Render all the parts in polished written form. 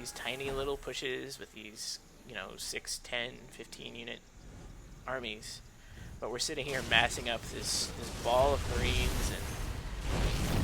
these tiny little pushes with these, 6, 10, 15 unit armies. But we're sitting here massing up this ball of Marines and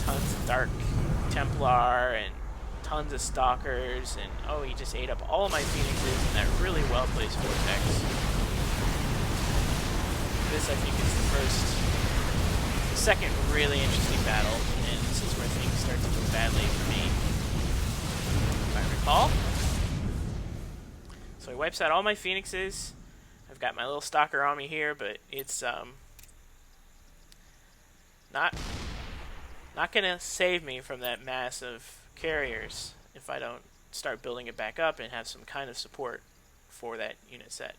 tons of Dark Templar and tons of Stalkers, and oh, he just ate up all of my Phoenixes in that really well-placed vortex. This, I think, is the second really interesting battle, and this is where things start to go badly for me, if I recall. So he wipes out all my Phoenixes. I've got my little Stalker army here, but it's not gonna save me from that mass of carriers if I don't start building it back up and have some kind of support for that unit set.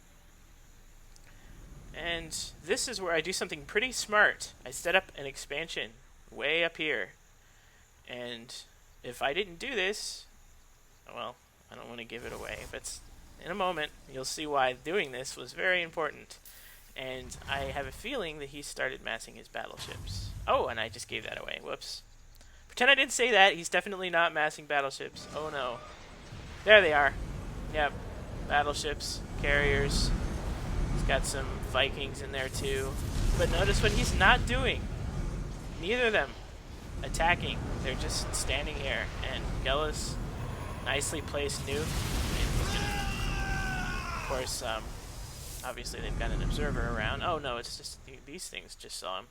And this is where I do something pretty smart. I set up an expansion way up here, and if I didn't do this, well, I don't want to give it away, but in a moment you'll see why doing this was very important. And I have a feeling that he started massing his battleships. Oh, and I just gave that away. Whoops. Pretend I didn't say that. He's definitely not massing battleships. Oh no. There they are. Yep. Battleships, carriers. He's got some Vikings in there too. But notice what he's not doing. Neither of them attacking. They're just standing here. And Gellus, nicely placed nuke. And he's gonna, of course, obviously they've got an observer around. Oh no, it's just these things just saw him.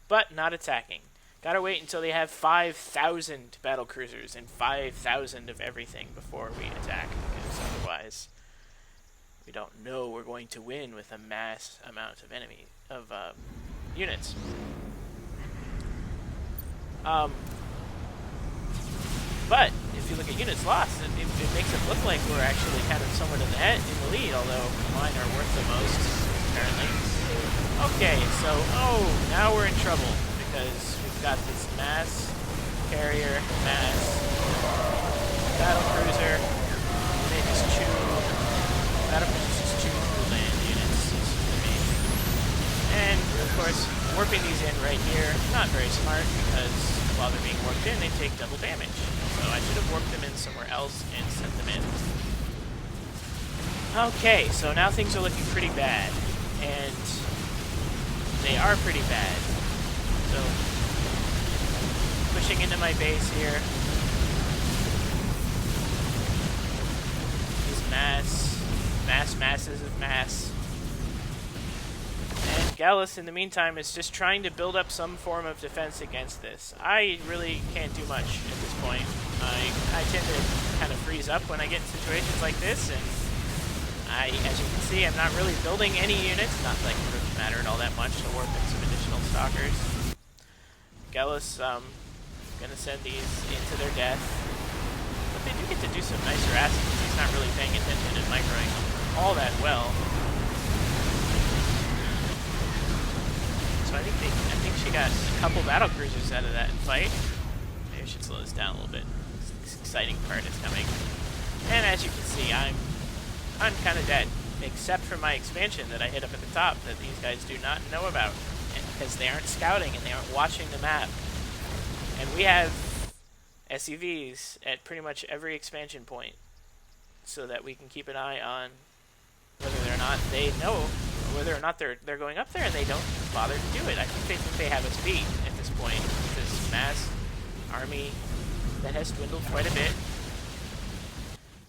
But not attacking. Gotta wait until they have 5,000 battlecruisers and 5,000 of everything before we attack, because otherwise we don't know we're going to win with a mass amount of units. But if you look at units lost, it makes it look like we're actually kind of somewhat in the lead, although mine are worth the most, apparently. Okay, so, now we're in trouble, because we've got this mass carrier, mass battlecruiser. They just battlecruisers just chew through land units, to me. And, of course, warping these in right here, not very smart, because while they're being warped in, they take double damage. So I should have warped them in somewhere else and sent them in. Okay, so now things are looking pretty bad. And they are pretty bad. So, pushing into my base here. These masses of mass. And Gallus, in the meantime, is just trying to build up some form of defense against this. I really can't do much at this point. I tend to kind of freeze up when I get in situations like this, and as you can see, I'm not really building any units. Not like it doesn't matter all that much to warp in some additional stalkers. Gellus, gonna send these into their death. But they do get to do some nice harassing because he's not really paying attention and microing all that well. So I think she got a couple battlecruisers out of that fight. Maybe I should slow this down a little bit. This exciting part is coming. And as you can see, I'm kind of dead, except for my expansion that I hit up at the top that these guys do not know about, and because they aren't scouting and they aren't watching the map. And we have SUVs at pretty much every expansion point, so that we can keep an eye on whether or not they know, or whether or not they're going up there and they don't bother to do it. I think they have us beat at this point with this mass army that has dwindled quite a bit.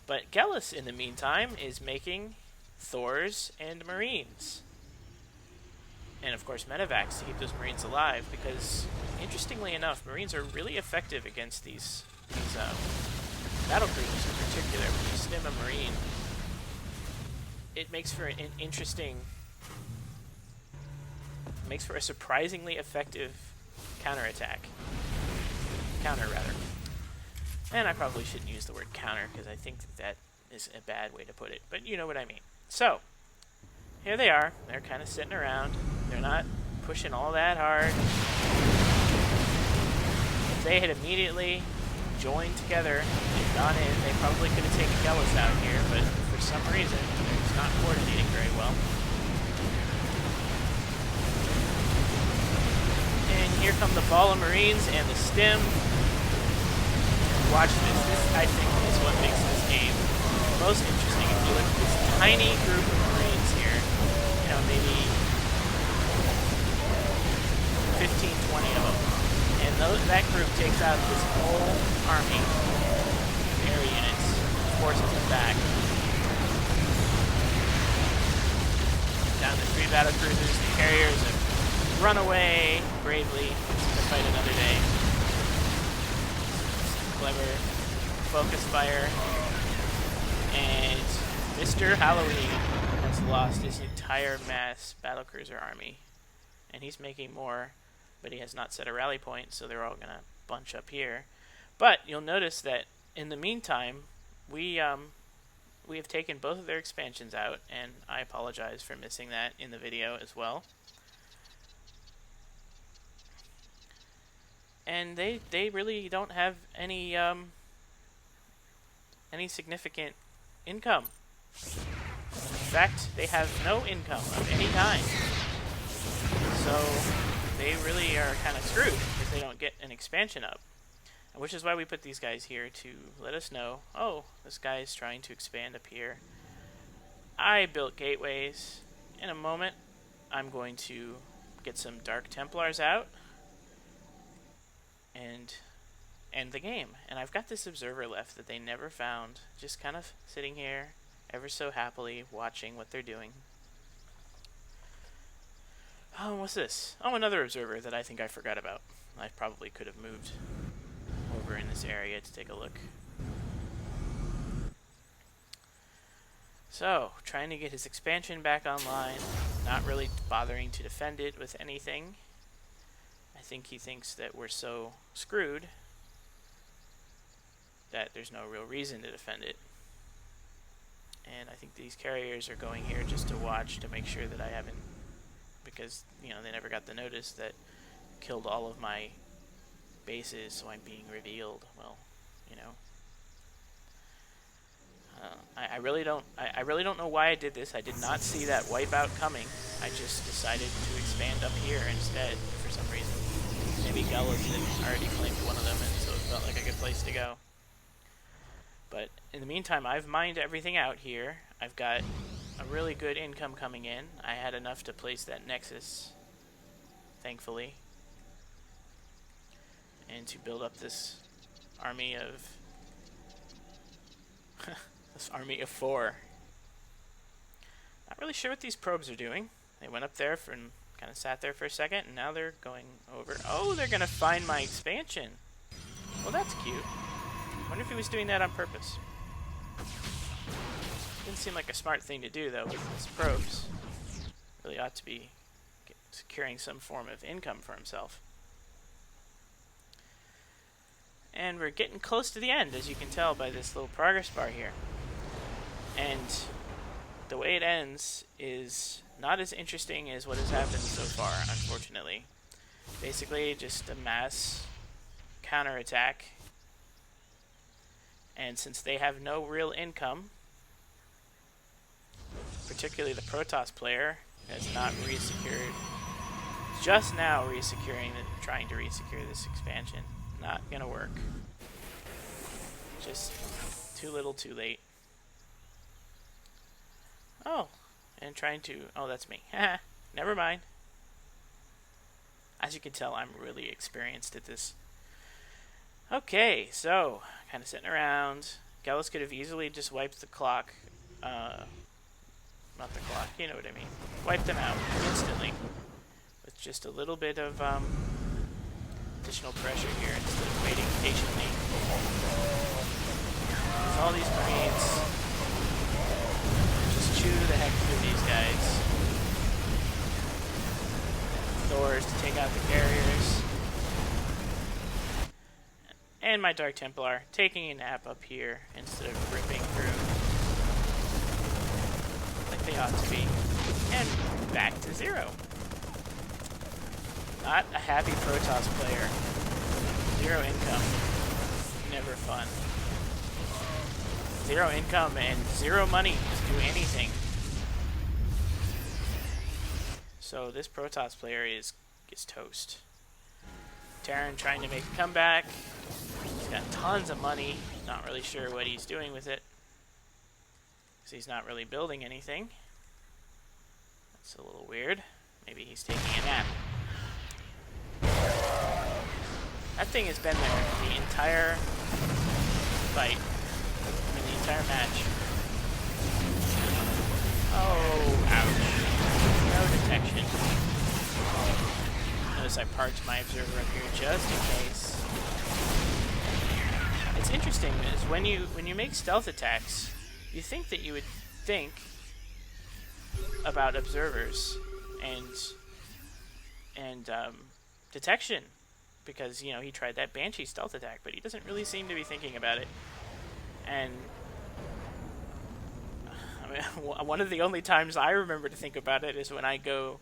But Gellus, in the meantime, is making Thors and Marines. And, of course, medevacs to keep those Marines alive, because, interestingly enough, Marines are really effective against these battlecruisers in particular. When you stim a Marine, it makes for an interesting... makes for a surprisingly effective counterattack. Counter, rather. And I probably shouldn't use the word counter, because I think that is a bad way to put it. But you know what I mean. So, here they are. They're kind of sitting around. They're not pushing all that hard. If they had immediately joined together and gone in, they probably could have taken Gellus out here, but for some reason, it's not coordinating very well. And here come the ball of Marines and the stim. watch this. This, I think, is what makes this game most interesting. If you look at this tiny group of Marines here, you know, maybe 15, 20 of them. And that group takes out this whole army of air units, forces them back. Down the 3 battlecruisers, the carriers have run away bravely to fight another day. Clever focus fire. And Mr. Halloween has lost his entire mass battlecruiser army. And he's making more, but he has not set a rally point, so they're all going to bunch up here. But you'll notice that in the meantime, we have taken both of their expansions out, and I apologize for missing that in the video as well. And they really don't have any significant income. In fact, they have no income of any kind. So they really are kind of screwed if they don't get an expansion up. And which is why we put these guys here to let us know, oh, this guy is trying to expand up here. I built gateways. In a moment, I'm going to get some Dark Templars out and end the game. And I've got this observer left that they never found, just kind of sitting here ever so happily watching what they're doing. Oh, what's this? Oh, another observer that I think I forgot about. I probably could have moved over in this area to take a look. So, trying to get his expansion back online, not really bothering to defend it with anything. I think he thinks that we're so screwed that there's no real reason to defend it. And I think these carriers are going here just to watch to make sure that I haven't, because, you know, they never got the notice that killed all of my bases, so I'm being revealed. Well, you know, I really don't know why I did this. I did not see that wipeout coming. I just decided to expand up here instead for some reason. Maybe Gullis had already claimed one of them, and so it felt like a good place to go. But in the meantime, I've mined everything out here. I've got a really good income coming in. I had enough to place that Nexus, thankfully, and to build up this army of this army of 4. Not really sure what these probes are doing. They went up there and kind of sat there for a second, and now they're going over. Oh, they're gonna find my expansion. Well, that's cute. Wonder if he was doing that on purpose. Didn't seem like a smart thing to do, though, with his probes. Really ought to be securing some form of income for himself. And we're getting close to the end, as you can tell by this little progress bar here. And the way it ends is not as interesting as what has happened so far, unfortunately. Basically, just a mass counterattack. And since they have no real income, particularly the Protoss player has not resecured, just now resecuring, trying to resecure this expansion. Not gonna work. Just too little, too late. Oh, and trying to, oh, that's me. Never mind. As you can tell, I'm really experienced at this. Okay, so, kind of sitting around. Gallus could have easily just wiped the clock. Not the clock, you know what I mean. Wiped them out instantly. With just a little bit of additional pressure here instead of waiting patiently. With all these Marines, just chew the heck through these guys. Thors to take out the carriers. And my Dark Templar taking a nap up here instead of ripping through like they ought to be. And back to 0. Not a happy Protoss player. 0 income. Never fun. 0 income and 0 money to do anything. So this Protoss player is toast. Terran trying to make a comeback. He's got tons of money. Not really sure what he's doing with it, because he's not really building anything. That's a little weird. Maybe he's taking a nap. That thing has been there the entire fight. I mean, the entire match. Oh, ouch. No detection. Notice I parked my observer up here just in case. It's interesting is when you make stealth attacks, you think that you would think about observers and detection, because you know he tried that Banshee stealth attack, but he doesn't really seem to be thinking about it. And I mean, one of the only times I remember to think about it is when I go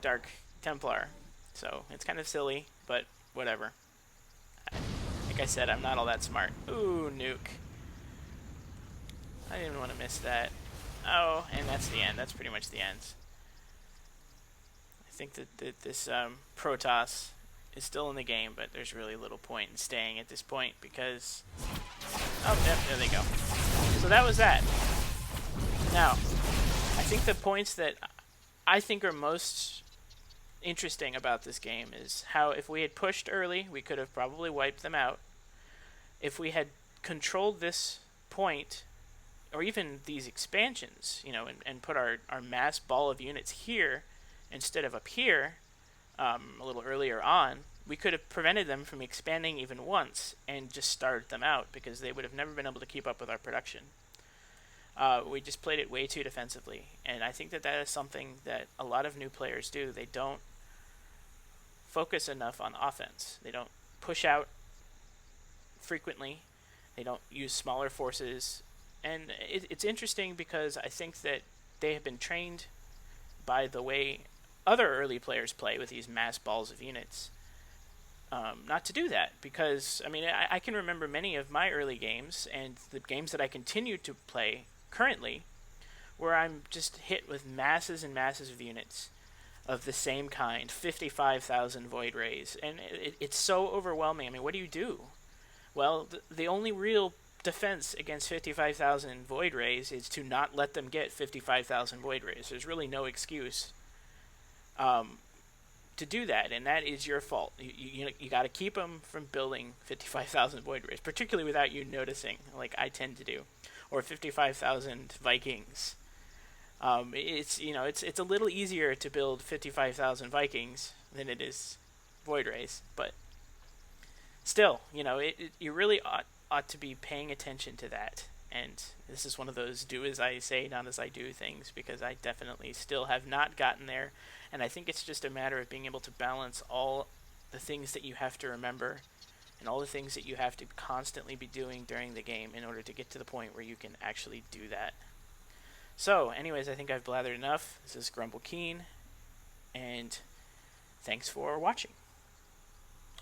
Dark Templar. So it's kind of silly, but whatever. Like I said, I'm not all that smart. Ooh, nuke. I didn't want to miss that. Oh, and that's the end. That's pretty much the end. I think that this Protoss is still in the game, but there's really little point in staying at this point because... Oh, yep, there they go. So that was that. Now, I think the points that I think are most interesting about this game is how if we had pushed early, we could have probably wiped them out. If we had controlled this point, or even these expansions, you know, and put our mass ball of units here instead of up here a little earlier on, we could have prevented them from expanding even once and just started them out, because they would have never been able to keep up with our production. We just played it way too defensively, and I think that that is something that a lot of new players do. They don't focus enough on offense. They don't push out frequently. They don't use smaller forces. And it's interesting because I think that they have been trained by the way other early players play with these mass balls of units not to do that. Because, I mean, I can remember many of my early games and the games that I continue to play currently where I'm just hit with masses and masses of units of the same kind, 55,000 Void Rays, and it's so overwhelming. I mean, what do you do? Well, the only real defense against 55,000 Void Rays is to not let them get 55,000 Void Rays. There's really no excuse to do that, and that is your fault. You got to keep them from building 55,000 Void Rays, particularly without you noticing, like I tend to do, or 55,000 Vikings. It's a little easier to build 55,000 Vikings than it is Void Rays, but still, you know, you really ought to be paying attention to that. And this is one of those do as I say, not as I do things, because I definitely still have not gotten there. And I think it's just a matter of being able to balance all the things that you have to remember and all the things that you have to constantly be doing during the game in order to get to the point where you can actually do that. So, anyways, I think I've blathered enough. This is Grumblekeen, and thanks for watching.